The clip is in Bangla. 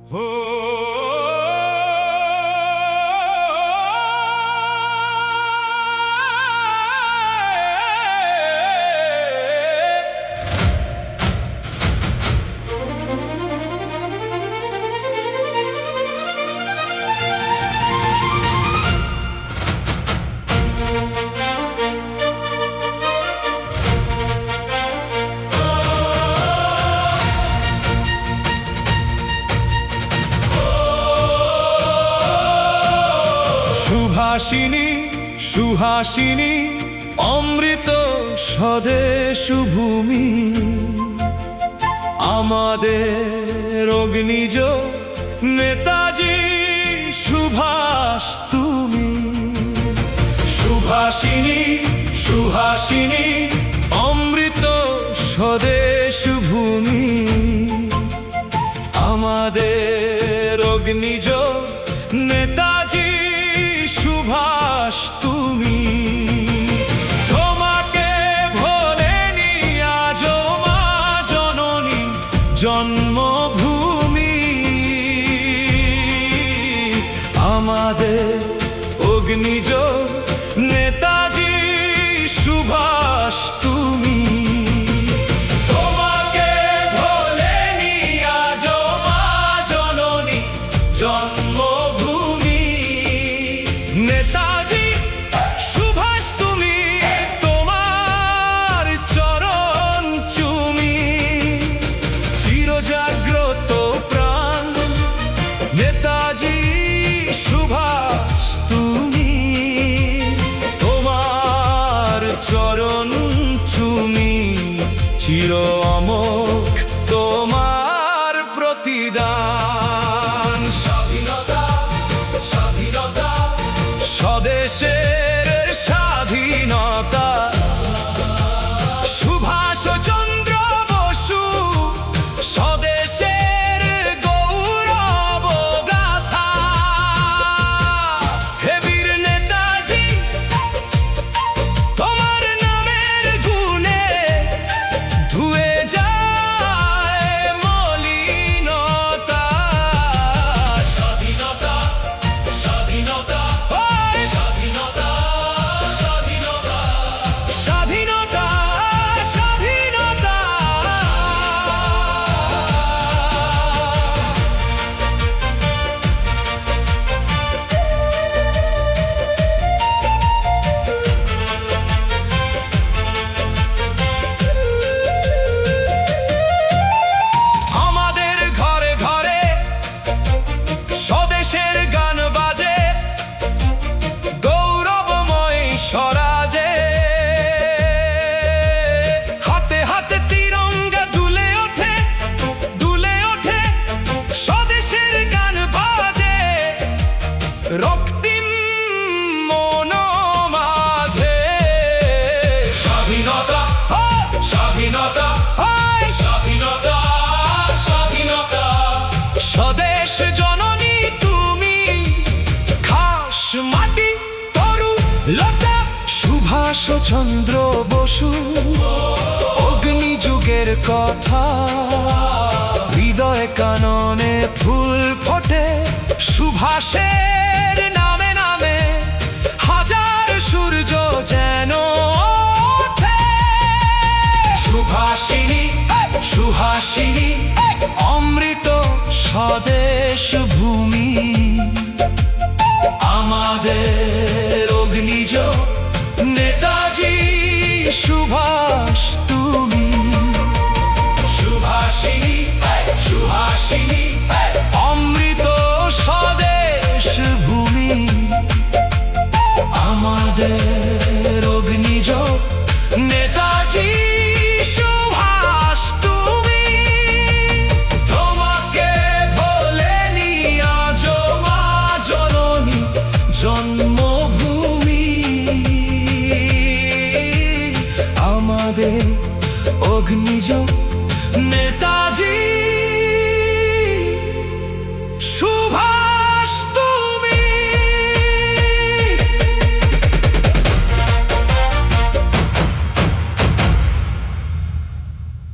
সুহাসিনী সুহাসিনী অমৃত স্বদেশ ভূমি আমাদের অগ্নিজ নেতাজি সুভাষ তুমি। সুভাষিনী সুহাসিনী অমৃত স্বদেশ ভূমি আমাদের অগ্নিজ নেতাজি সুভাষ তুমি। তোমাকে ভোলেনি আজও মা জননী জন্মভূমি আমাদের অগ্নিজ নেতাজি সুভাষ তুমি। তোমাকে ভোলেনি আজও মা জননী জন্মভূমি নেতাজি সুভাষ তুমি। তোমার চরণ চুমি চিরজাগ্রত প্রাণ নেতাজি সুভাষ তুমি। তোমার চরণ চুমি চির অমোঘ তোমার প্রতিদান। স্বাধীনতা স্বাধীনতা স্বদেশের স্বাধীনতা সুভাষ চন্দ্র বসু স্বদেশের গৌরব গাথা। হে বীর নেতাজি তোমার নামের গুণে ধুয়ে যায় মলিনতা। স্বাধীনতা স্বাধীনতা স্বাধীনতা স্বাধীনতা স্বাধীনতা স্বাধীনতা। আমাদের ঘরে ঘরে স্বদেশের গান বাজে গৌরবময় স্বরাজে। হাতে হাতে তিরঙ্গা দুলে ওঠে স্বদেশের গান বাজে রক্তিম মন মাঝে। স্বাধীনতা স্বাধীনতা স্বাধীনতা স্বাধীনতা স্বদেশ জননী তুমি। খাস মাটি তরু লতা সুভাষ চন্দ্র বসু অগ্নিযুগের কথা হৃদয় কাননে ফুল ফোটে সুভাষের নামে নামে হাজার সূর্য যেন ওঠে। সুভাষিনী সুহাসিনী অমৃত স্বদেশ